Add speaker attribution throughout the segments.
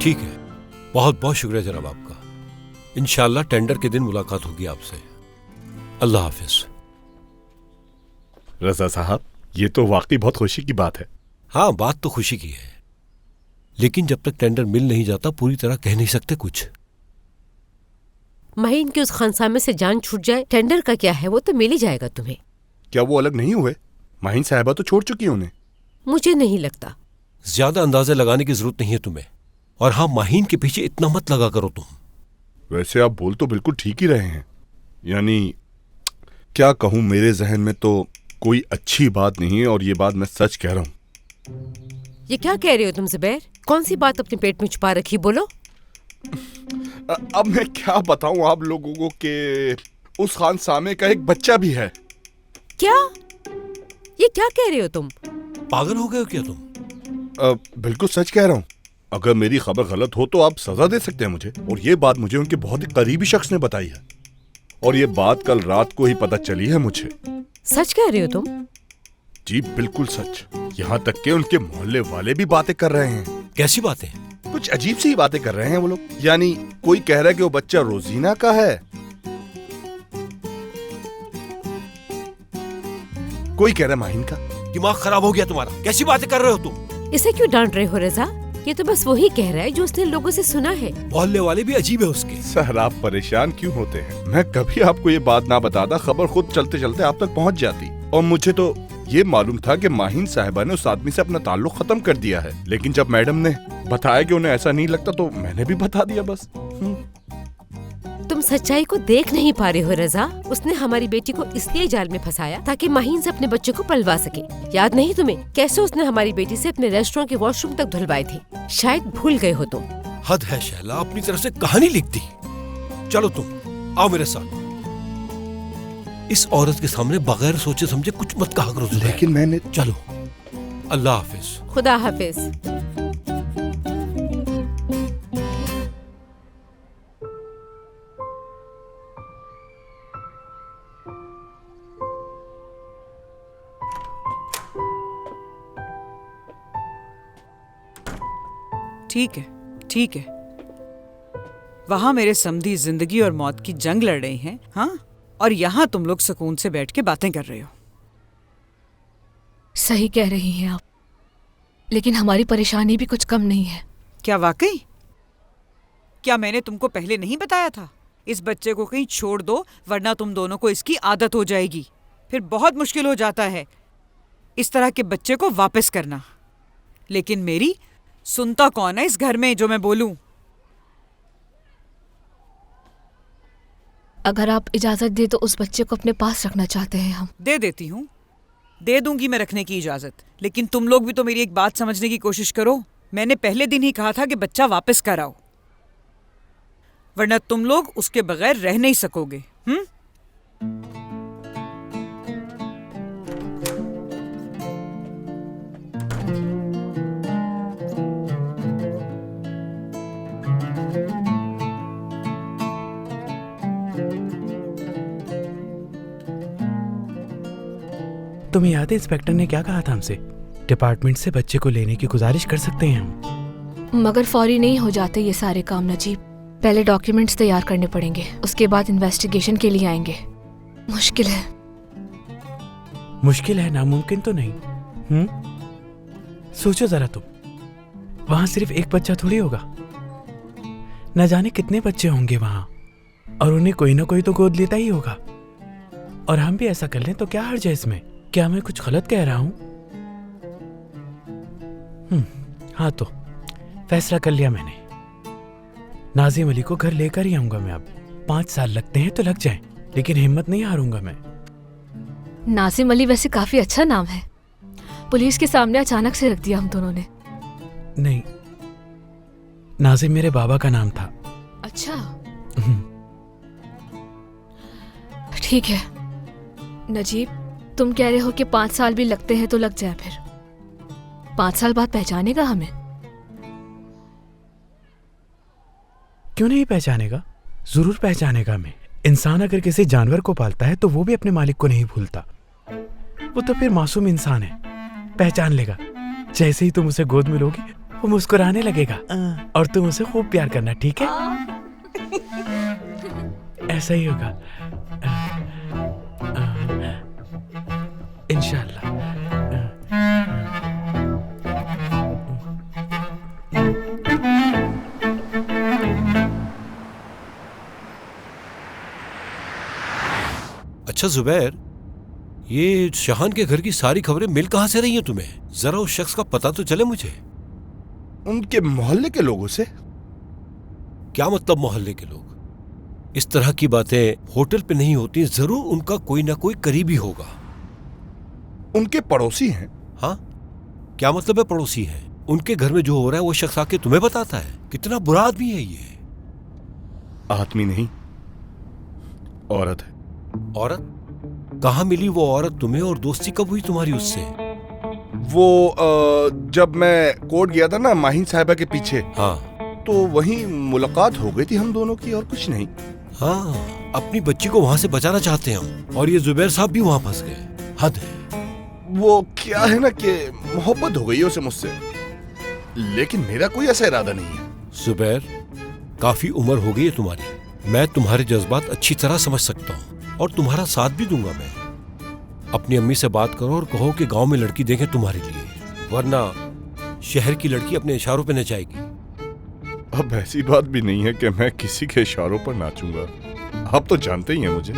Speaker 1: ठीक है, बहुत बहुत शुक्रिया जनाब आपका। इंशाअल्लाह टेंडर के दिन मुलाकात होगी आपसे। अल्लाह हाफिज।
Speaker 2: रजा साहब, ये तो वाकई बहुत खुशी की बात है।
Speaker 1: हाँ, बात तो खुशी की है, लेकिन जब तक टेंडर मिल नहीं जाता पूरी तरह कह नहीं सकते कुछ।
Speaker 3: महीन की उस खानसामे से जान छूट जाए, टेंडर का क्या है, वो तो मिल ही जाएगा तुम्हें।
Speaker 2: क्या वो अलग नहीं हुए? माहिन साहिबा तो छोड़ चुकी है उन्हें।
Speaker 3: मुझे नहीं लगता।
Speaker 1: ज्यादा अंदाजे लगाने की जरूरत नहीं है तुम्हें। और हाँ, माहीन के पीछे इतना मत लगा करो तुम।
Speaker 2: वैसे आप बोल तो बिल्कुल ठीक ही रहे हैं। यानी क्या कहूं, मेरे जहन में तो कोई अच्छी बात नहीं है, और ये बात मैं सच कह रहा हूं।
Speaker 3: ये क्या कह रहे हो तुम ज़ुबैर? कौन सी बात अपने पेट में छुपा रखी, बोलो।
Speaker 2: अब मैं क्या बताऊं आप लोगों को कि उस खानसामे का एक बच्चा भी है।
Speaker 3: क्या? ये क्या कह रहे हो तुम?
Speaker 1: पागल हो गए हो क्या तुम?
Speaker 2: बिल्कुल सच कह रहा हूं। अगर मेरी खबर गलत हो तो आप सजा दे सकते हैं मुझे। और ये बात मुझे उनके बहुत ही करीबी शख्स ने बताई है, और ये बात कल रात को ही पता चली है मुझे।
Speaker 3: सच कह रहे हो तुम?
Speaker 2: जी बिल्कुल सच। यहाँ तक कि उनके मोहल्ले वाले भी बातें कर रहे हैं।
Speaker 1: कैसी बातें?
Speaker 2: कुछ अजीब सी बातें कर रहे हैं वो लोग। यानी कोई कह रहा है कि वो बच्चा रोजीना का है, कोई कह रहा है माहिन का।
Speaker 1: दिमाग खराब हो गया तुम्हारा? कैसी बातें कर रहे हो तुम?
Speaker 3: इसे क्यों डांट रहे हो रजा? ये तो बस वही कह रहा है जो उसने लोगों से सुना है।
Speaker 1: मोहल्ले वाले भी अजीब है उसके।
Speaker 2: सर, आप परेशान क्यों होते हैं? मैं कभी आपको ये बात ना बताता, खबर खुद चलते चलते आप तक पहुंच जाती। और मुझे तो ये मालूम था कि माहिन साहिबा ने उस आदमी से अपना ताल्लुक खत्म कर दिया है, लेकिन जब मैडम ने बताया कि उन्हें ऐसा नहीं लगता तो मैंने भी बता दिया बस।
Speaker 3: तुम सच्चाई को देख नहीं पा रहे हो रजा। उसने हमारी बेटी को इसलिए जाल में फंसाया ताकि माहिन से अपने बच्चे को पलवा सके। याद नहीं तुम्हें कैसे उसने हमारी बेटी से अपने रेस्टोरेंट के वॉशरूम तक धुलवाए थे? शायद भूल गए हो तुम।
Speaker 1: हद है शैला, अपनी तरफ से कहानी लिख दी। चलो तुम आओ मेरे साथ। इस औरत के सामने बगैर सोचे समझे कुछ मत कहा करो।
Speaker 2: लेकिन मैंने।
Speaker 1: चलो, अल्लाह हाफिज।
Speaker 3: खुदा हाफिज।
Speaker 4: ठीक है, ठीक है। वहां मेरे समधी जिंदगी और मौत की जंग लड़ रहे हैं, हाँ, और यहाँ तुम लोग सुकून से बैठ के बातें कर रहे हो।
Speaker 5: सही कह रही हैं आप, लेकिन हमारी परेशानी भी कुछ कम नहीं है।
Speaker 4: क्या वाकई? क्या मैंने तुमको पहले नहीं बताया था? इस बच्चे को कहीं छोड़ दो, वरना तुम दोनों को इसकी आदत हो जाएगी। फिर बहुत मुश्किल हो जाता है इस तरह के बच्चे को वापस करना। लेकिन मेरी सुनता कौन है इस घर में जो मैं बोलूं?
Speaker 5: अगर आप इजाजत दे तो उस बच्चे को अपने पास रखना चाहते हैं हम।
Speaker 4: दे देती हूँ, दे दूंगी मैं रखने की इजाजत। लेकिन तुम लोग भी तो मेरी एक बात समझने की कोशिश करो। मैंने पहले दिन ही कहा था कि बच्चा वापस कराओ, वरना तुम लोग उसके बगैर रह नहीं सकोगे।
Speaker 6: तुम्हें याद है इंस्पेक्टर ने क्या कहा था हमसे? डिपार्टमेंट से बच्चे को लेने की गुजारिश कर सकते हैं हम।
Speaker 5: मगर फौरी नहीं हो जाते ये सारे काम नजीब। पहले डॉक्यूमेंट्स तैयार करने पड़ेंगे, उसके बाद इन्वेस्टिगेशन के लिए आएंगे। मुश्किल है।
Speaker 6: मुश्किल है, नामुमकिन तो नहीं। सोचो जरा तुम, वहां सिर्फ एक बच्चा थोड़ी होगा, न जाने कितने बच्चे होंगे वहां, और उन्हें कोई ना कोई तो गोद लेता ही होगा। और हम भी ऐसा कर लें तो क्या हर्ज है इसमें? क्या मैं कुछ गलत कह रहा हूं? हाँ, तो फैसला कर लिया मैंने। नाजिम अली को घर लेकर ही आऊंगा मैं। अब 5 साल लगते हैं तो लग जाएं, लेकिन हिम्मत नहीं हारूंगा मैं।
Speaker 5: नाजिम अली वैसे काफी अच्छा नाम है। पुलिस के सामने अचानक से रख दिया हम दोनों ने।
Speaker 6: नहीं, नाजिम मेरे बाबा का नाम था।
Speaker 5: अच्छा, ठीक है। नजीब, तुम कह रहे हो कि 5 साल भी लगते हैं तो लग जाए, फिर 5 साल बाद पहचानेगा हमें?
Speaker 6: क्यों नहीं पहचानेगा? जरूर पहचानेगा मैं। इंसान अगर किसी जानवर को पालता है तो वो भी अपने मालिक को नहीं भूलता। वो तो फिर मासूम इंसान है, पहचान लेगा। जैसे ही तुम उसे गोद में लोगी वो मुस्कुराने लगेगा और तुम उसे खूब प्यार करना, ठीक है? ऐसा ही होगा इंशाल्लाह।
Speaker 1: अच्छा जुबैर, ये शहान के घर की सारी खबरें मिल कहां से रही हैं तुम्हें? जरा उस शख्स का पता तो चले मुझे।
Speaker 2: उनके मोहल्ले के लोगों से।
Speaker 1: क्या मतलब मोहल्ले के लोग? इस तरह की बातें होटल पे नहीं होती, जरूर उनका कोई ना कोई करीबी होगा।
Speaker 2: उनके पड़ोसी हैं।
Speaker 1: हाँ, क्या मतलब है पड़ोसी हैं? उनके घर में जो हो रहा है वो शख्स आके तुम्हें बताता है? कितना बुरा आदमी है ये।
Speaker 2: आदमी नहीं, औरत है।
Speaker 1: औरत? कहाँ मिली वो औरत तुम्हें और दोस्ती कब हुई तुम्हारी उससे?
Speaker 2: वो जब मैं कोर्ट गया था ना माहिन साहिबा के पीछे,
Speaker 1: हाँ
Speaker 2: तो वहीं मुलाकात हो गई थी हम दोनों की, और कुछ नहीं।
Speaker 1: हाँ, अपनी बच्ची को वहां से बचाना चाहते हैं हम, और ये जुबैर साहब भी वहां फंस गए। हद है।
Speaker 2: वो क्या है ना कि मोहब्बत हो गई है उसे मुझसे, लेकिन मेरा कोई ऐसा इरादा नहीं है।
Speaker 1: जुबैर, काफी उम्र हो गई है तुम्हारी। मैं तुम्हारे जज्बात अच्छी तरह समझ सकता हूँ और तुम्हारा साथ भी दूंगा मैं। अपनी अम्मी से बात करो और कहो कि गांव में लड़की देखें तुम्हारे लिए, वरना शहर की लड़की अपने इशारों पे नचाएगी।
Speaker 2: अब ऐसी बात भी नहीं है कि मैं किसी के इशारों पर नाचूंगा। आप तो जानते ही हैं मुझे।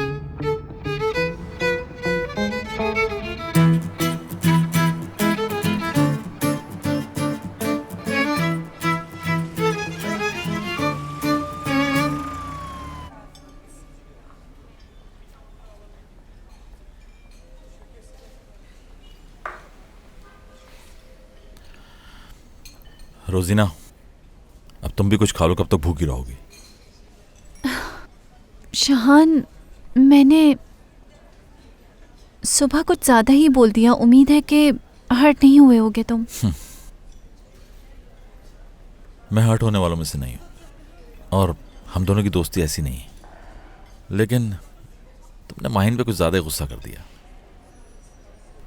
Speaker 7: रोजीना, अब तुम भी कुछ खा लो, कब तक भूखी रहोगी?
Speaker 8: शहान, मैंने सुबह कुछ ज्यादा ही बोल दिया। उम्मीद है कि हर्ट नहीं हुए होगे तुम।
Speaker 7: मैं हर्ट होने वालों में से नहीं हूं, और हम दोनों की दोस्ती ऐसी नहीं है। लेकिन तुमने माहिन पे कुछ ज्यादा गुस्सा कर दिया।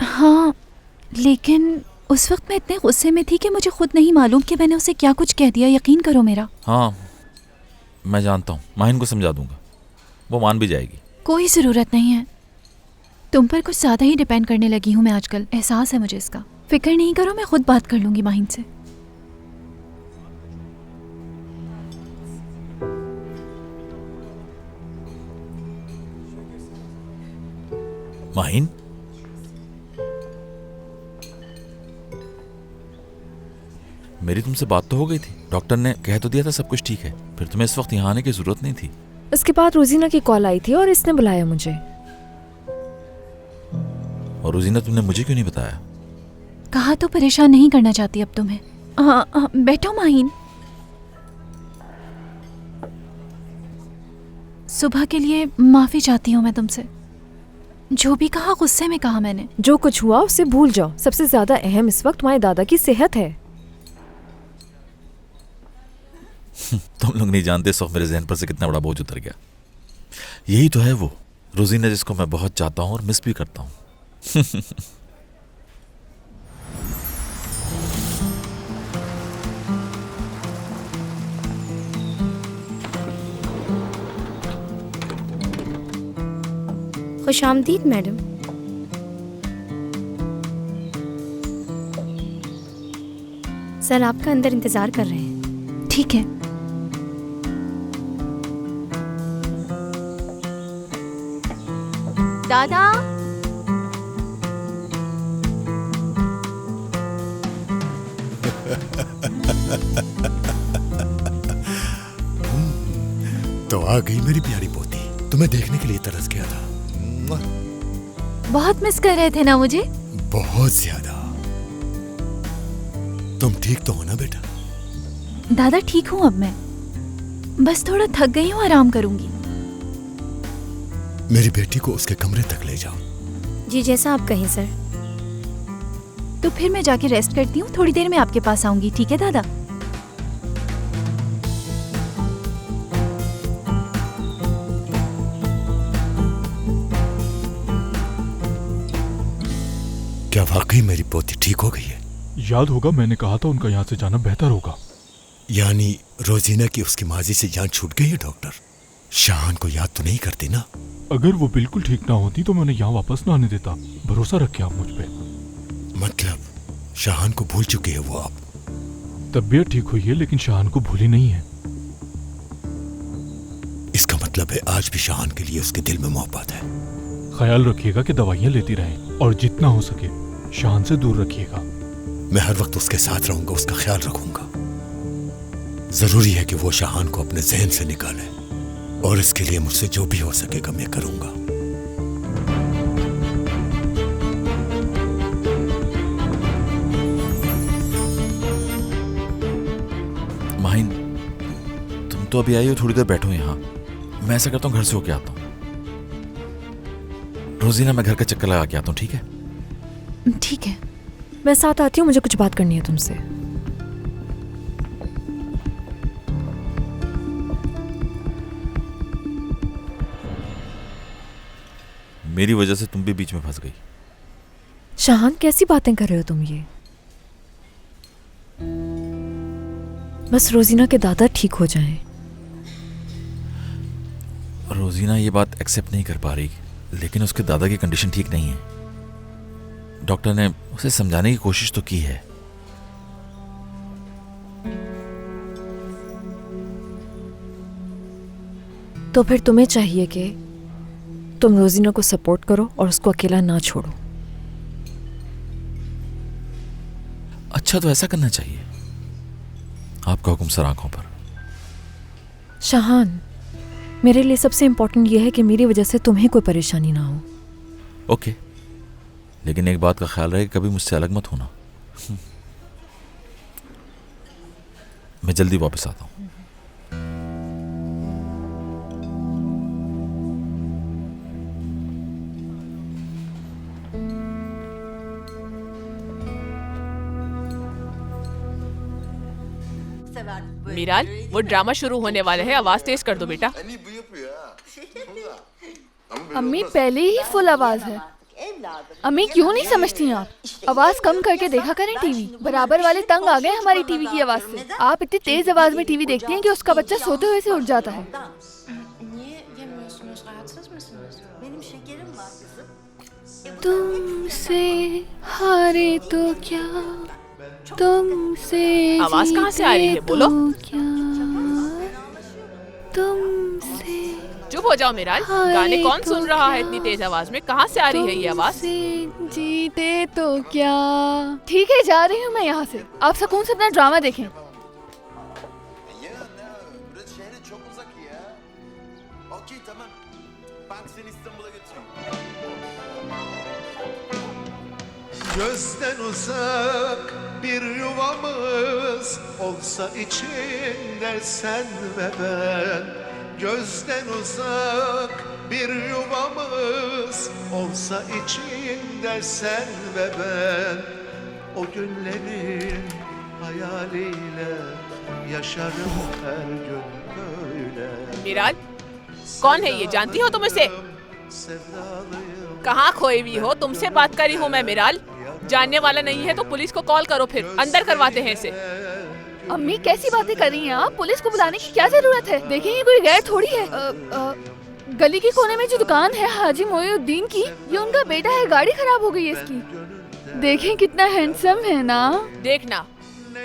Speaker 8: हाँ, लेकिन उस वक्त मैं इतने गुस्से में थी कि मुझे खुद नहीं मालूम कि मैंने उसे क्या कुछ कह दिया। यकीन करो मेरा।
Speaker 7: हाँ, मैं जानता हूँ, माहिन को समझा दूंगा, वो मान भी जाएगी।
Speaker 8: कोई ज़रूरत नहीं है। तुम पर कुछ ज़्यादा ही डिपेंड करने लगी हूँ मैं आजकल, एहसास है मुझे इसका। फिक्र नहीं करो, मैं खुद बात कर लूंगी माहिन से।
Speaker 7: माहिन, मेरी तुमसे बात तो हो गई थी। डॉक्टर ने कह तो दिया था सब कुछ ठीक है, फिर तुम्हें इस वक्त यहाँ आने की जरूरत नहीं थी।
Speaker 5: उसके बाद रोजीना की कॉल आई थी और इसने बुलाया मुझे।
Speaker 7: और रोजीना, तुमने मुझे क्यों नहीं बताया?
Speaker 8: कहा तो परेशान नहीं करना चाहती अब तुम्हें। हाँ, बैठो माहिन। सुबह के लिए माफी चाहती हूँ मैं तुमसे। जो भी कहा गुस्से में कहा मैंने।
Speaker 5: जो कुछ हुआ उसे भूल जाओ। सबसे ज्यादा अहम इस वक्त तुम्हारे दादा की सेहत है।
Speaker 7: तुम लोग नहीं जानते इस वक्त मेरे जहन पर से कितना बड़ा बोझ उतर गया। यही तो है वो रोजीना जिसको मैं बहुत चाहता हूँ और मिस भी करता हूँ।
Speaker 9: खुशामदीद मैडम। सर आपका अंदर इंतजार कर रहे हैं।
Speaker 8: ठीक है। दादा,
Speaker 10: तो आ गई मेरी प्यारी पोती। तुम्हें देखने के लिए तरस गया था।
Speaker 8: बहुत मिस कर रहे थे ना मुझे?
Speaker 10: बहुत ज्यादा। तुम ठीक तो हो ना बेटा?
Speaker 8: दादा ठीक हूँ अब मैं, बस थोड़ा थक गई हूँ, आराम करूंगी।
Speaker 10: मेरी बेटी को उसके कमरे तक ले जाओ।
Speaker 9: जी जैसा आप कहें सर।
Speaker 8: तो फिर मैं जाके रेस्ट करती हूँ, थोड़ी देर में आपके पास आऊंगी। ठीक है दादा?
Speaker 10: क्या वाकई मेरी पोती ठीक हो गई है?
Speaker 11: याद होगा मैंने कहा था उनका यहाँ से जाना बेहतर होगा।
Speaker 10: यानी रोजीना की उसकी माजी से जान छूट गई है डॉक्टर? शाहान को याद तो नहीं करती ना?
Speaker 11: अगर वो बिल्कुल ठीक ना होती तो मैंने यहाँ वापस ना आने देता। भरोसा रखे आप मुझ पे।
Speaker 10: मतलब शाहान को भूल चुके हैं वो आप?
Speaker 11: तबीयत ठीक हुई है लेकिन शाहान को भूली नहीं है।
Speaker 10: इसका मतलब है आज भी शाहान के लिए उसके दिल में मोहब्बत है।
Speaker 11: ख्याल रखिएगा कि दवाइयाँ लेती रहें और जितना हो सके शाहान से दूर रखिएगा।
Speaker 10: मैं हर वक्त उसके साथ रहूंगा, उसका ख्याल रखूंगा। जरूरी है कि वो शाहान को अपने जहन से निकाले और इसके लिए मुझसे जो भी हो सकेगा मैं करूंगा।
Speaker 7: माहिन, तुम तो अभी आई हो, थोड़ी देर बैठो यहाँ। मैं ऐसा करता हूँ घर से होके आता हूँ। रोजीना, मैं घर का चक्कर लगा के आता हूँ, ठीक है?
Speaker 9: ठीक है, मैं साथ आती हूँ, मुझे कुछ बात करनी है तुमसे।
Speaker 7: मेरी वजह से तुम भी बीच में फंस गई।
Speaker 9: शाहान, कैसी बातें कर रहे हो तुम ये? बस रोजीना के दादा ठीक हो जाएं।
Speaker 7: रोजीना ये बात एक्सेप्ट नहीं कर पा रही, लेकिन उसके दादा की कंडीशन ठीक नहीं है। डॉक्टर ने उसे समझाने की कोशिश तो की है।
Speaker 9: तो फिर तुम्हें चाहिए कि तुम रोजीना को सपोर्ट करो और उसको अकेला ना छोड़ो।
Speaker 7: अच्छा, तो ऐसा करना चाहिए। आपका हुक्म सर आंखों पर।
Speaker 9: शाहान, मेरे लिए सबसे इम्पोर्टेंट यह है कि मेरी वजह से तुम्हें कोई परेशानी ना हो।
Speaker 7: ओके, लेकिन एक बात का ख्याल रहे, कभी मुझसे अलग मत होना। मैं जल्दी वापस आता हूँ।
Speaker 12: मीराल, वो ड्रामा शुरू होने वाला है, आवाज तेज कर दो बेटा।
Speaker 5: अम्मी पहले ही फुल आवाज है। अम्मी क्यों नहीं समझती आप? आवाज कम करके देखा करें टीवी। बराबर वाले तंग आ गए हमारी टीवी की आवाज से। आप इतनी तेज आवाज में टीवी देखती हैं कि उसका बच्चा सोते हुए से उठ जाता है। तुमसे हारे तो क्या, तुमसे
Speaker 12: आवाज कहाँ से आ रही है? बोलो।
Speaker 5: क्या तुमसे
Speaker 12: चुप हो जाओ मीराल। गाने कौन सुन रहा है इतनी तेज आवाज में? कहाँ से आ रही है ये आवाज?
Speaker 5: जीते तो क्या। ठीक है, जा रही हूँ मैं यहाँ से। आप सुकून से अपना ड्रामा देखें।
Speaker 13: Gözden uzak bir yuvamız olsa içinde sen ve ben. Gözden uzak bir yuvamız olsa içinde sen ve ben. O günlerin hayaliyle yaşarım her gün böyle.
Speaker 12: Miral, कौन है ये? जानती हो तुम इसे? कहाँ खोई हुई हो? तुमसे बात कर रही हूँ मैं मीराल। जानने वाला नहीं है तो पुलिस को कॉल करो, फिर अंदर करवाते हैं इसे।
Speaker 5: अम्मी कैसी बातें कर रही हैं आप? पुलिस को बुलाने की क्या जरूरत है? देखिए ये कोई गैर थोड़ी है। गली के कोने में जो दुकान है हाजी मोइनुद्दीन की, ये उनका बेटा है। गाड़ी खराब हो गई है इसकी। देखें कितना हैंडसम है ना।
Speaker 12: देखना,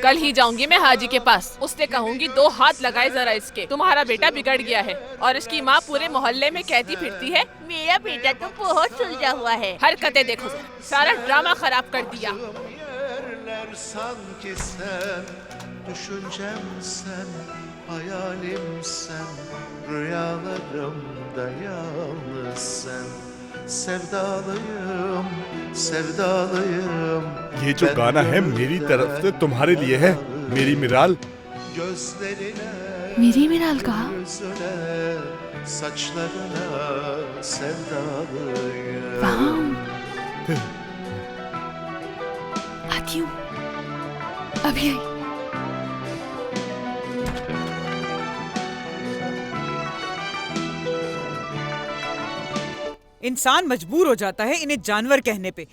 Speaker 12: कल ही जाऊंगी मैं हाजी के पास। उससे कहूंगी 2 हाथ लगाए जरा इसके। तुम्हारा बेटा बिगड़ गया है और इसकी माँ पूरे मोहल्ले में कहती फिरती है मेरा बेटा तो बहुत सुलझा हुआ है। हरकतें देखो, सारा ड्रामा खराब कर दिया।
Speaker 13: Düşüncem sen, hayalim sen, rüyalarımda yalnız sen. Sevdalıyım, sevdalıyım.
Speaker 2: ये जो गाना है मेरी तरफ से तुम्हारे लिए है, मेरी मिराल।
Speaker 5: मेरी मिराल कहा?
Speaker 13: Saçlarına sevdalıyım.
Speaker 5: वाह, आती हूँ, अभी आई।
Speaker 4: इंसान मजबूर हो जाता है इन्हें जानवर कहने पे।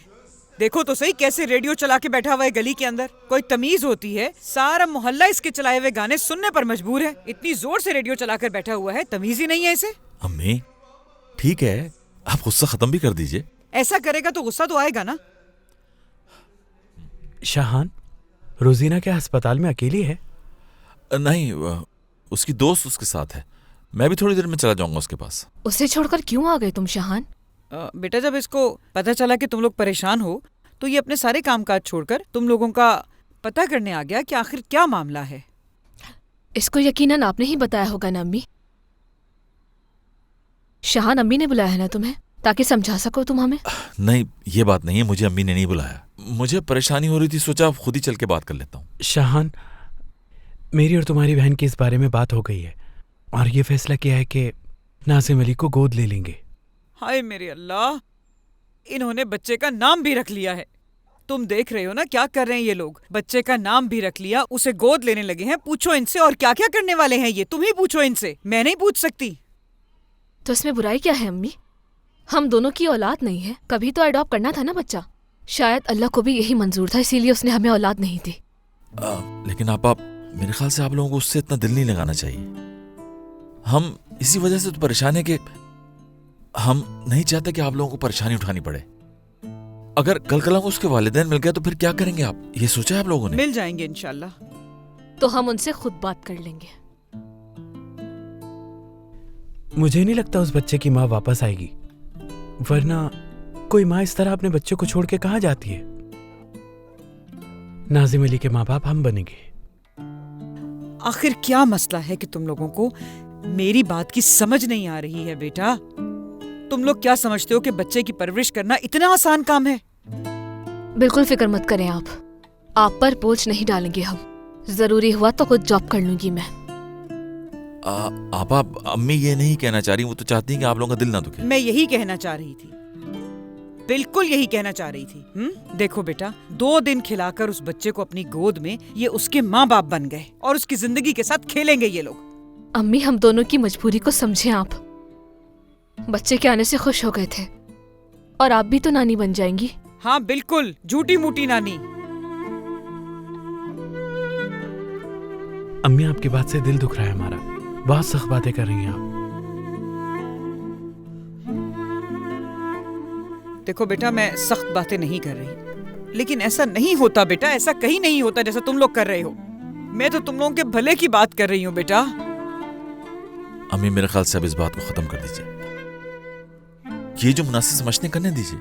Speaker 4: देखो तो सही कैसे रेडियो चला के बैठा हुआ है गली के अंदर। कोई तमीज होती है? सारा मोहल्ला इसके चलाए हुए गाने सुनने पर मजबूर है। इतनी जोर से रेडियो चलाकर बैठा हुआ है, तमीज ही नहीं है इसे।
Speaker 7: अम्मी ठीक है, आप गुस्सा खत्म भी कर दीजिए।
Speaker 4: ऐसा करेगा तो गुस्सा तो आएगा ना।
Speaker 6: शाहान, रोजीना क्या अस्पताल में अकेली है?
Speaker 7: नहीं, उसकी दोस्त उसके साथ है। मैं भी थोड़ी देर में चला जाऊंगा उसके पास।
Speaker 9: उसे छोड़कर क्यों आ गए तुम शाहान?
Speaker 4: बेटा, जब इसको पता चला कि तुम लोग परेशान हो तो ये अपने सारे कामकाज छोड़कर तुम लोगों का पता करने आ गया कि आखिर क्या मामला है।
Speaker 9: इसको यकीनन आपने ही बताया होगा ना अम्मी। शाहान, अम्मी ने बुलाया है ना तुम्हें ताकि समझा सको तुम हमें?
Speaker 7: नहीं, ये बात नहीं है, मुझे अम्मी ने नहीं बुलाया। मुझे परेशानी हो रही थी, सोचा खुद ही चल के बात कर लेता हूँ।
Speaker 6: शाहान, मेरी और तुम्हारी बहन की इस बारे में बात हो गई है और ये फैसला किया है कि नाजिम अली को गोद ले लेंगे।
Speaker 4: हाय मेरे अल्लाह, इन्होंने बच्चे का नाम भी रख लिया है। तुम देख रहे हो ना क्या कर रहे हैं ये लोग। बच्चे का नाम भी रख लिया, उसे गोद लेने लगे हैं। पूछो इनसे और क्या क्या करने वाले हैं ये। तुम ही पूछो इनसे, मैं नहीं पूछ सकती।
Speaker 9: तो इसमें बुराई क्या है अम्मी? हम दोनों की औलाद नहीं है, कभी तो अडॉप्ट करना था ना बच्चा। शायद अल्लाह को भी यही मंजूर था, इसीलिए उसने हमें औलाद नहीं दी।
Speaker 7: लेकिन आप मेरे ख्याल से आप लोगों को उससे इतना दिल नहीं लगाना चाहिए। हम इसी वजह से तो परेशान है कि हम नहीं चाहते कि आप लोगों को परेशानी उठानी पड़े। अगर कल को उसके वालिदैन मिल गए तो फिर क्या करेंगे आप? ये सोचा है आप लोगों ने?
Speaker 4: मिल जाएंगे इंशाल्लाह।
Speaker 9: तो हम उनसे खुद बात कर लेंगे।
Speaker 6: मुझे नहीं लगता उस बच्चे की माँ वापस आएगी, वरना कोई माँ इस तरह अपने बच्चे को छोड़ के कहाँ जाती है। नाजिम अली के माँ बाप हम बनेंगे।
Speaker 4: आखिर क्या मसला है कि तुम लोगों को मेरी बात की समझ नहीं आ रही है? बेटा, तुम लोग क्या समझते हो कि बच्चे की परवरिश करना इतना आसान काम है?
Speaker 9: बिल्कुल फिक्र मत करें आप पर बोझ नहीं डालेंगे हम। जरूरी हुआ तो खुद जॉब कर लूंगी मैं।
Speaker 7: आप अम्मी ये नहीं कहना चाह रही, वो तो चाहती हैं कि आप लोगों का दिल ना दुखे।
Speaker 4: मैं यही कहना चाह रही थी, बिल्कुल यही कहना चाह रही थी। देखो बेटा, 2 दिन खिलाकर उस बच्चे को अपनी गोद में ये उसके माँ बाप बन गए और उसकी जिंदगी के साथ खेलेंगे ये लोग।
Speaker 9: अम्मी, हम दोनों की मजबूरी को समझें आप। बच्चे के आने से खुश हो गए थे और आप भी तो नानी बन जाएंगी।
Speaker 4: हाँ बिल्कुल, झूठी मूठी नानी।
Speaker 6: अम्मी, आपकी बात से दिल दुख रहा है हमारा। बहुत सख्त बातें कर रही हैं आप।
Speaker 4: देखो बेटा, मैं सख्त बातें नहीं कर रही, लेकिन ऐसा नहीं होता बेटा, ऐसा कहीं नहीं होता जैसा तुम लोग कर रहे हो। मैं तो तुम लोगों के भले की बात कर रही हूँ बेटा।
Speaker 7: अम्मी, मेरे ख्याल से अब इस बात को खत्म कर दीजिए। ये जो मुनासिब समझने करने दीजिए।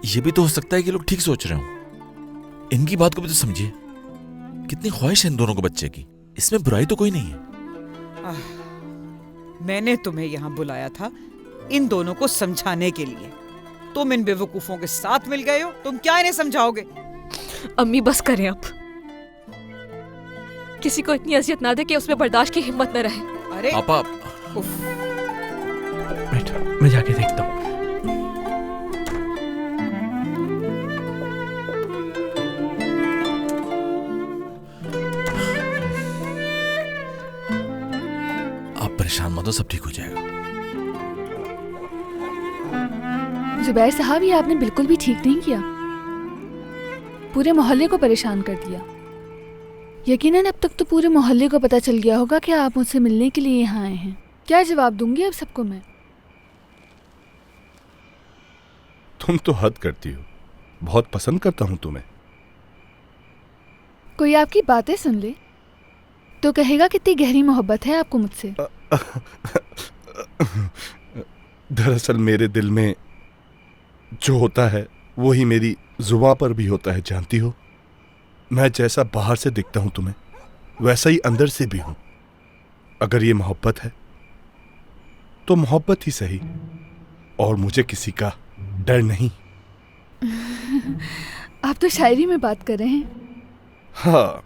Speaker 7: ये भी तो हो सकता है कि लोग ठीक सोच रहे हो। इनकी बात को भी तो समझिए। कितनी ख्वाहिश है इन दोनों को बच्चे की, इसमें बुराई तो कोई नहीं है।
Speaker 4: मैंने तुम्हें यहाँ बुलाया था इन दोनों को समझाने के लिए। तुम इन बेवकूफों के साथ मिल गए हो। तुम क्या इन्हें समझाओगे?
Speaker 9: अम्मी बस करें आप। किसी को इतनी अजियत ना दे कि उसमें बर्दाश्त की हिम्मत न रहे।
Speaker 4: अरे
Speaker 7: पापा,
Speaker 6: बैठो, मैं जाके देखता हूँ।
Speaker 7: आप परेशान मत हो, सब ठीक हो जाएगा।
Speaker 5: जुबैर साहब, ये आपने बिल्कुल भी ठीक नहीं किया। पूरे मोहल्ले को परेशान कर दिया। यकीनन अब तक तो पूरे मोहल्ले को पता चल गया होगा कि आप मुझसे मिलने के लिए यहाँ आए हैं। क्या जवाब दूंगी अब सबको मैं?
Speaker 2: तुम तो हद करती हो। बहुत पसंद करता हूँ तुम्हें।
Speaker 5: कोई आपकी बातें सुन ले तो कहेगा कितनी गहरी मोहब्बत है आपको मुझसे।
Speaker 2: दरअसल मेरे दिल में जो होता है वो ही मेरी जुबां पर भी होता है, जानती हो। मैं जैसा बाहर से दिखता हूं तुम्हें, वैसा ही अंदर से भी हूं। अगर ये मोहब्बत है तो मोहब्बत ही सही, और मुझे किसी का डर नहीं।
Speaker 5: आप तो शायरी में बात कर रहे हैं।
Speaker 2: हाँ,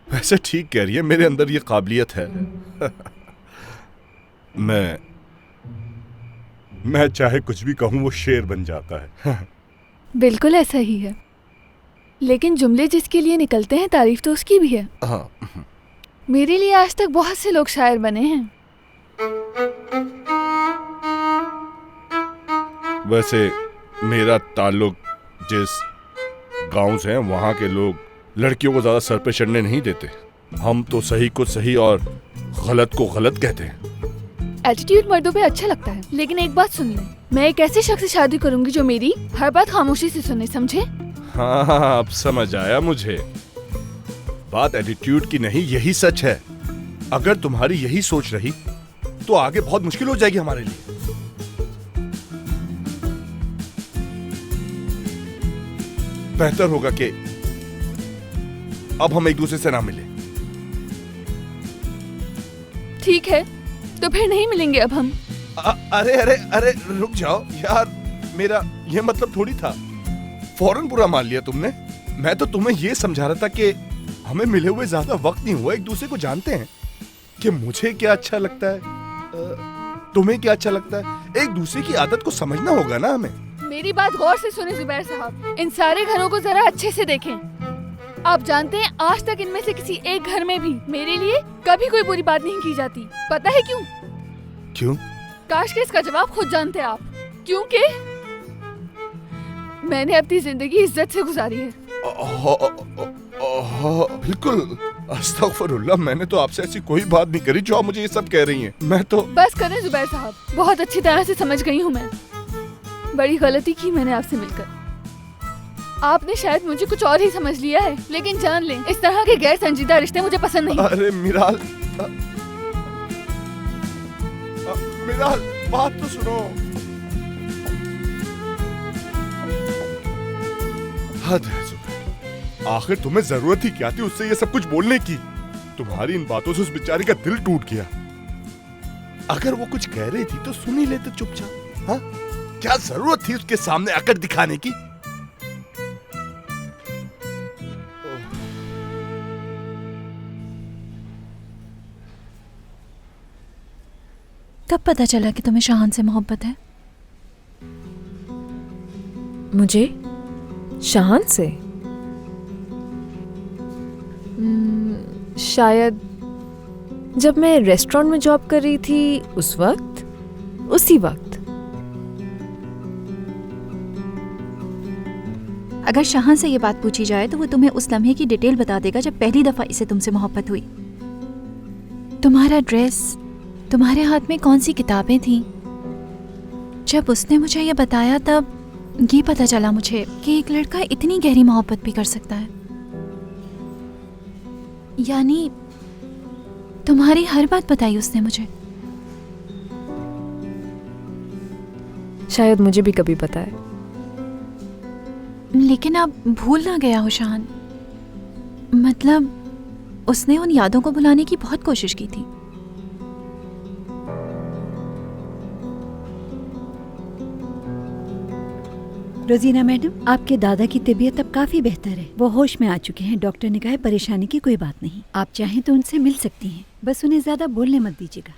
Speaker 2: वैसे ठीक कह रही है, मेरे अंदर ये काबिलियत है। मैं चाहे कुछ भी कहूं वो शेर बन जाता है।
Speaker 5: बिल्कुल ऐसा ही है, लेकिन जुमले जिसके लिए निकलते हैं तारीफ तो उसकी भी है।
Speaker 2: हाँ।
Speaker 5: मेरे लिए आज तक बहुत से लोग शायर बने हैं।
Speaker 2: वैसे मेरा ताल्लुक जिस गांव से है वहाँ के लोग लड़कियों को ज्यादा सर पे चढ़ने नहीं देते। हम तो सही को सही और गलत को गलत कहते हैं।
Speaker 5: एटीट्यूड मर्दों पे अच्छा लगता है, लेकिन एक बात सुन ले, मैं एक ऐसे शख्स से शादी करूंगी जो मेरी हर बात खामोशी से सुने, समझे?
Speaker 2: हाँ, अब समझ आया मुझे। बात एटीट्यूड की नहीं, यही सच है। अगर तुम्हारी यही सोच रही तो आगे बहुत मुश्किल हो जाएगी हमारे लिए। बेहतर होगा कि अब हम एक दूसरे से ना मिले।
Speaker 5: ठीक है, तो फिर नहीं मिलेंगे अब हम।
Speaker 2: अरे अरे अरे रुक जाओ यार, मेरा ये मतलब थोड़ी था। फौरन बुरा मान लिया तुमने। मैं तो तुम्हें ये समझा रहा था कि हमें मिले हुए ज्यादा वक्त नहीं हुआ, एक दूसरे को जानते हैं कि मुझे क्या अच्छा लगता है, तुम्हें क्या अच्छा लगता है। एक दूसरे की आदत को समझना होगा ना हमें।
Speaker 5: मेरी बात गौर से सुने जुबैर साहब, इन सारे घरों को जरा अच्छे से देखें। आप जानते हैं आज तक इनमें से किसी एक घर में भी मेरे लिए कभी कोई बुरी बात नहीं की जाती। पता है क्यों?
Speaker 2: क्यों?
Speaker 5: काश के इसका जवाब खुद जानते आप। क्योंकि मैंने अपनी जिंदगी इज्जत से गुजारी है।
Speaker 2: बिल्कुल, अस्तगफिरुल्लाह, मैंने तो आपसे ऐसी कोई बात नहीं करी जो आप मुझे ये सब कह रही हैं। मैं तो
Speaker 5: बस करें जुबैर साहब, बहुत अच्छी तरह से समझ गई हूँ मैं। बड़ी गलती की मैंने आपसे मिलकर। आपने शायद मुझे कुछ और ही समझ लिया है, लेकिन जान लें इस तरह के गैर संजीदा रिश्ते मुझे पसंद नहीं।
Speaker 2: अरे मिराल, मिराल बात तो सुनो। हद है जुबैर, आखिर तुम्हें जरूरत ही क्या थी उससे ये सब कुछ बोलने की? तुम्हारी इन बातों से उस बेचारी का दिल टूट गया। अगर वो कुछ कह रही थी तो सुन ही लेते चुपचाप। हाँ, क्या जरूरत थी उसके सामने अकड़ दिखाने की?
Speaker 8: कब पता चला कि तुम्हें शाहान से मोहब्बत है?
Speaker 3: मुझे शाहान से शायद जब मैं रेस्टोरेंट में जॉब कर रही थी उस वक्त, उसी वक्त।
Speaker 8: अगर शाहान से ये बात पूछी जाए तो वो तुम्हें उस लम्हे की डिटेल बता देगा जब पहली दफा इसे तुमसे मोहब्बत हुई। तुम्हारा ड्रेस, तुम्हारे हाथ में कौन सी किताबें थीं। जब उसने मुझे ये बताया तब ये पता चला मुझे कि एक लड़का इतनी गहरी मोहब्बत भी कर सकता है। यानी तुम्हारी हर बात बताई उसने मुझे।
Speaker 3: शायद मुझे भी कभी पता है,
Speaker 8: लेकिन अब भूल ना गया हो शाहान। मतलब उसने उन यादों को भुलाने की बहुत कोशिश की थी।
Speaker 14: रोजीना मैडम, आपके दादा की तबीयत अब काफी बेहतर है। वो होश में आ चुके हैं। डॉक्टर ने कहा है परेशानी की कोई बात नहीं। आप चाहें तो उनसे मिल सकती हैं, बस उन्हें ज्यादा बोलने मत दीजिएगा।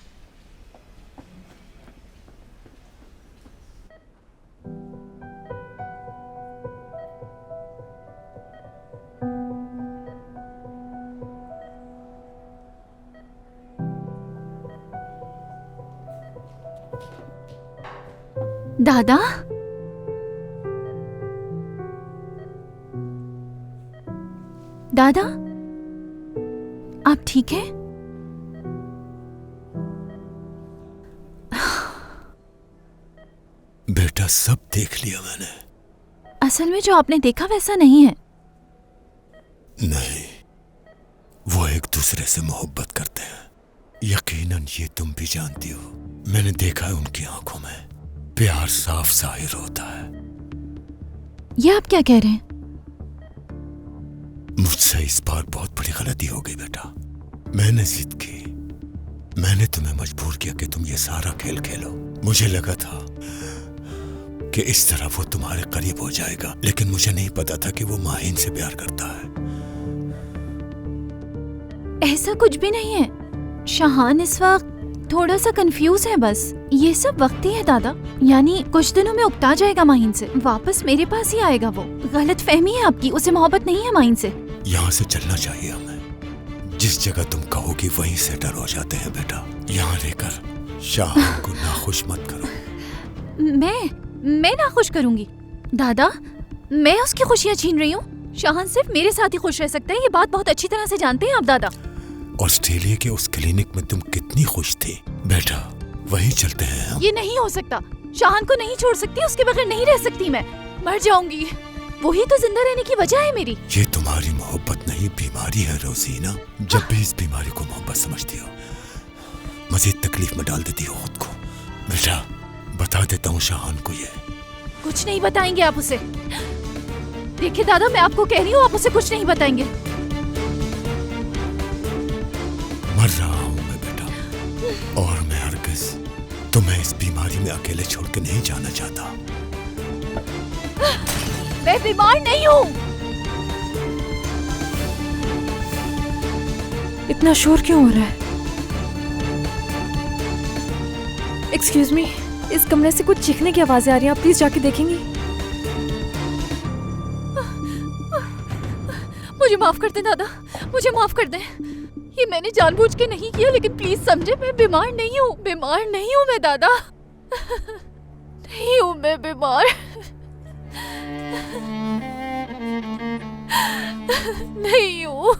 Speaker 8: दादा, दादा, आप ठीक हैं?
Speaker 10: बेटा, सब देख लिया मैंने।
Speaker 8: असल में जो आपने देखा वैसा नहीं है।
Speaker 10: नहीं, वो एक दूसरे से मोहब्बत करते हैं। यकीनन ये तुम भी जानती हो। मैंने देखा है उनकी आंखों में प्यार साफ जाहिर होता है।
Speaker 8: ये आप क्या कह रहे हैं?
Speaker 10: मुझसे इस बार बहुत बड़ी गलती हो गई बेटा। मैंने जिद की, मैंने तुम्हें मजबूर किया कि तुम ये सारा खेल खेलो। मुझे लगा था कि इस तरह वो तुम्हारे करीब हो जाएगा, लेकिन मुझे नहीं पता था कि वो माहिन से प्यार करता है।
Speaker 8: ऐसा कुछ भी नहीं है। शाहान इस वक्त थोड़ा सा कंफ्यूज है बस। ये सब वक्त ही है दादा। यानी कुछ दिनों में उकता जाएगा माहिन से, वापस मेरे पास ही आएगा वो। गलत फहमी है आपकी, उसे मोहब्बत नहीं है माहिन से। यहाँ
Speaker 10: से चलना चाहिए हमें। जिस जगह तुम कहोगी वहीं सेटल हो जाते हैं बेटा। यहाँ रहकर शाहान को नाखुश मत करो।
Speaker 8: मैं नाखुश करूंगी? दादा, मैं उसकी खुशियाँ छीन रही हूँ? शाहान सिर्फ मेरे साथ ही खुश रह सकते हैं, ये बात बहुत अच्छी तरह से जानते हैं आप दादा।
Speaker 10: ऑस्ट्रेलिया के उस क्लिनिक में तुम कितनी खुश थी बेटा, वहीं चलते हैं हम।
Speaker 8: ये नहीं हो सकता, शाहान को नहीं छोड़ सकती, उसके बगैर नहीं रह सकती मैं, मर जाऊंगी। वही तो जिंदा रहने की वजह है मेरी।
Speaker 10: ये तुम्हारी मोहब्बत नहीं, बीमारी है रोजीना। जब भी इस बीमारी को मोहब्बत समझती हो, मजीद तकलीफ में डाल देती हो खुद को। बेटा बता देता हूँ शाहान को ये।
Speaker 8: कुछ नहीं बताएंगे आप उसे। देखिए दादा, मैं आपको कह रही हूँ, आप उसे कुछ नहीं बताएंगे।
Speaker 10: मर रहा हूँ मैं बेटा, और मैं हरगिज़ तुम्हें इस बीमारी में अकेले छोड़ के नहीं जाना चाहता।
Speaker 8: मैं बीमार नहीं हूँ।
Speaker 15: इतना शोर क्यों हो रहा है? एक्सक्यूज मी, इस कमरे से कुछ चीखने की आवाजें आ रही हैं, आप प्लीज जाके देखेंगी?
Speaker 8: मुझे माफ कर दें दादा, मुझे माफ कर दें। ये मैंने जानबूझ के नहीं किया, लेकिन प्लीज समझे, मैं बीमार नहीं हूँ। बीमार नहीं हूँ मैं दादा, नहीं हूँ मैं बीमार। नहीं हूँ।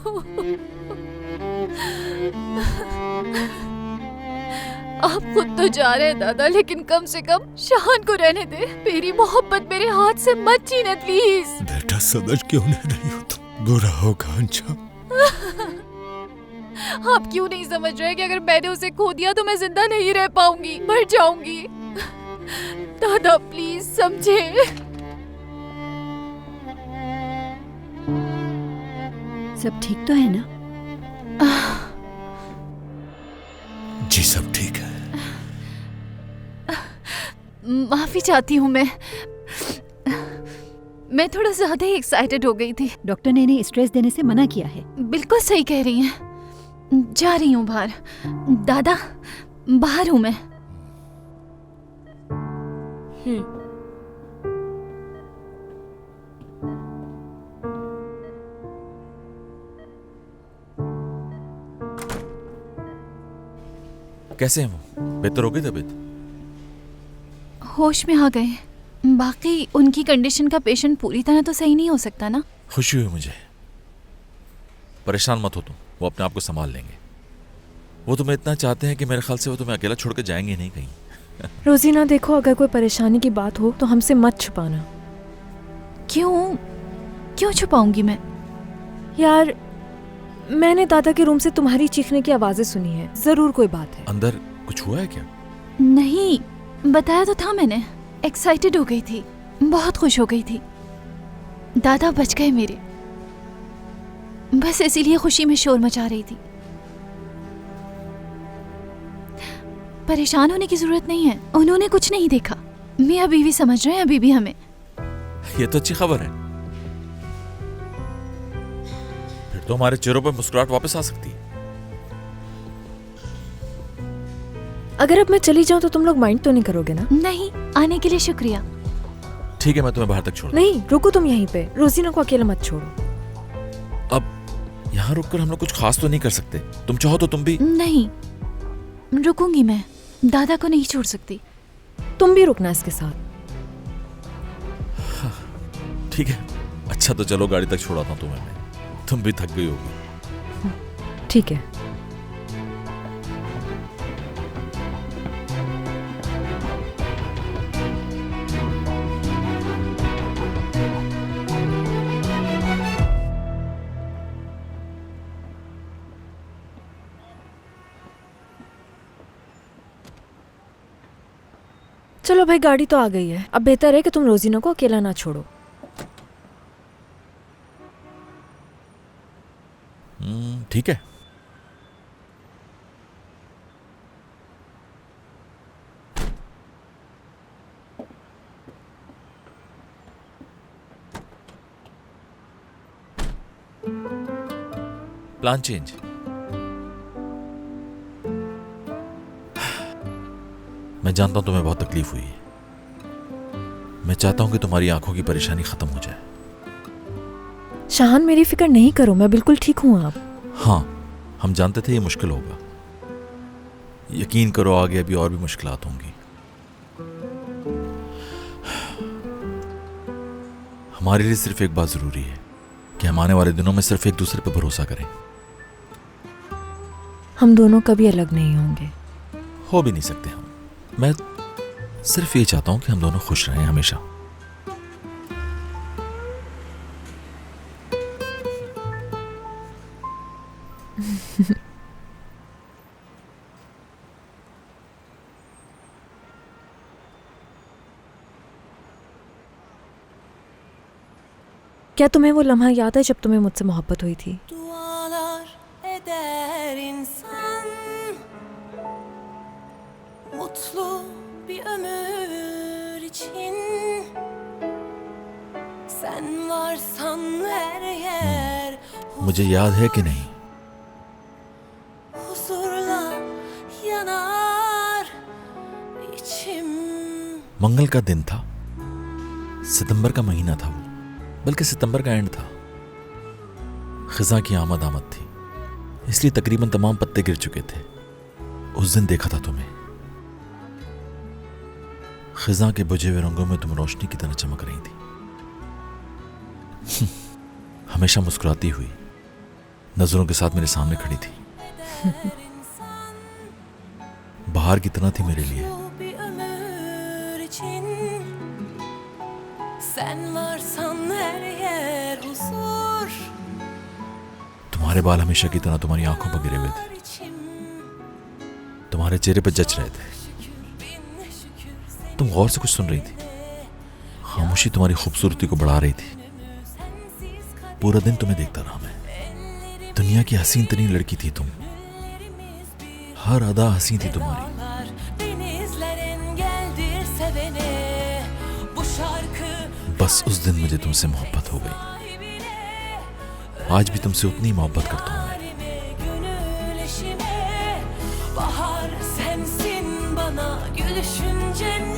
Speaker 8: आप खुद तो जा रहे हैं दादा, लेकिन कम से कम शाहान को रहने दे। मेरी मोहब्बत मेरे हाथ से मत छीने प्लीज।
Speaker 10: बेटा समझ क्यों नहीं रही हो तुम? बुरा होगा अंजाम।
Speaker 8: आप क्यों नहीं समझ रहे कि अगर मैंने उसे खो दिया तो मैं जिंदा नहीं रह पाऊंगी, मर जाऊंगी। दादा प्लीज समझे।
Speaker 14: सब ठीक तो है ना?
Speaker 10: जी सब ठीक है।
Speaker 8: माफी चाहती हूँ मैं थोड़ा ज्यादा ही एक्साइटेड हो गई थी।
Speaker 14: डॉक्टर ने इन्हें स्ट्रेस देने से मना किया है।
Speaker 8: बिल्कुल सही कह रही हैं। जा रही हूँ बाहर। दादा बाहर हूँ मैं।
Speaker 7: कैसे हैं वो? बेहतर हो गई तबीयत?
Speaker 8: होश में आ गए। बाकी उनकी कंडीशन का पेशेंट पूरी तरह तो सही नहीं हो सकता ना।
Speaker 7: खुशी हुई मुझे। परेशान मत हो तुम, वो अपने आप को संभाल लेंगे। वो तुम्हें इतना चाहते हैं कि मेरे ख्याल से वो तुम्हें अकेला छोड़ के जाएंगे नहीं कहीं।
Speaker 15: रोजीना देखो, अगर कोई परेशानी की बात हो तो हमसे मत छुपाना।
Speaker 8: क्यों क्यों छुपाऊंगी मैं?
Speaker 15: यार मैंने दादा के रूम से तुम्हारी चीखने की आवाजें सुनी है, जरूर कोई बात है।
Speaker 7: अंदर कुछ हुआ है क्या?
Speaker 8: नहीं, बताया तो था मैंने। एक्साइटेड हो गई थी, बहुत खुश हो गई थी। दादा बच गए मेरे, बस इसीलिए खुशी में शोर मचा रही थी। परेशान होने की जरूरत नहीं है, उन्होंने कुछ नहीं देखा। मियां बीवी समझ रहे हैं अभी भी हमें।
Speaker 7: ये तो अच्छी खबर है। फिर तो हमारे चेहरों पर मुस्कुराहट वापस आ सकती है।
Speaker 15: अगर अब मैं चली जाऊं तो तुम लोग माइंड तो नहीं करोगे ना?
Speaker 8: नहीं, आने के लिए शुक्रिया।
Speaker 7: ठीक है, मैं तुम्हें बाहर तक छोड़।
Speaker 15: नहीं रुको, तुम यहीं पे। रोजीना को अकेला मत छोड़ो।
Speaker 7: अब यहाँ रुककर हम लोग कुछ खास तो नहीं कर सकते। तुम चाहो तो तुम भी।
Speaker 8: नहीं रुकूंगी मैं, दादा को नहीं छोड़ सकती।
Speaker 15: तुम भी रुकना इसके साथ।
Speaker 7: ठीक है, अच्छा तो चलो गाड़ी तक छोड़ाता हूँ तुम्हें मैं। तुम भी थक गई होगी।
Speaker 15: ठीक है। चलो भाई, गाड़ी तो आ गई है। अब बेहतर है कि तुम रोजीना को अकेला ना छोड़ो।
Speaker 7: ठीक है। Plan change. मैं जानता हूं तुम्हें बहुत तकलीफ हुई है। मैं चाहता हूं कि तुम्हारी आंखों की परेशानी खत्म हो जाए।
Speaker 15: शाहान मेरी फिक्र नहीं करो, मैं बिल्कुल ठीक हूँ। आप?
Speaker 7: हाँ, हम जानते थे ये मुश्किल होगा। यकीन करो आगे अभी और भी मुश्किलात होंगी। हमारे लिए सिर्फ एक बात जरूरी है कि हम आने वाले दिनों में सिर्फ एक दूसरे पर भरोसा करें।
Speaker 15: हम दोनों कभी अलग नहीं होंगे।
Speaker 7: हो भी नहीं सकते हम। मैं सिर्फ ये चाहता हूं कि हम दोनों खुश रहें हमेशा।
Speaker 15: क्या तुम्हें वो लम्हा याद है जब तुम्हें मुझसे मोहब्बत हुई थी?
Speaker 16: Dualar eder insan, mutlu bir ömür için. Sen varsan her yer
Speaker 7: मुझे याद है कि नहीं?
Speaker 16: huzurla yanar içim.
Speaker 7: मंगल का दिन था, सितंबर का महीना था वो, बल्कि सितंबर का एंड था। खिजा की आमद थी, इसलिए तकरीबन तमाम पत्ते गिर चुके थे। उस दिन देखा था तुम्हें। खिजा के बुझे हुए रंगों में तुम रोशनी की तरह चमक रही थी। हमेशा मुस्कुराती हुई नजरों के साथ मेरे सामने खड़ी थी। बाहर की तरह थी मेरे लिए।
Speaker 16: Bir ömür için. Sen varsan her yer huzur.
Speaker 7: तुम्हारे बाल हमेशा की तरह तुम्हारी आंखों पर गिरे हुए थे, तुम्हारे चेहरे पर जच रहे थे। तुम गौर से कुछ सुन रही थी। खामोशी तुम्हारी खूबसूरती को बढ़ा रही थी। पूरा दिन तुम्हें देखता रहा मैं। दुनिया की हसीन तरीन लड़की थी तुम। हर अदा हसी थी तुम्हारी।
Speaker 16: Denizlerin geldir seveni. Bu şarkı
Speaker 7: बस उस दिन मुझे तुमसे मोहब्बत हो गई। आज भी तुमसे उतनी मोहब्बत करता हूँ मैं।
Speaker 16: gönül eşime. Bahar sensin bana gülüşün cennet.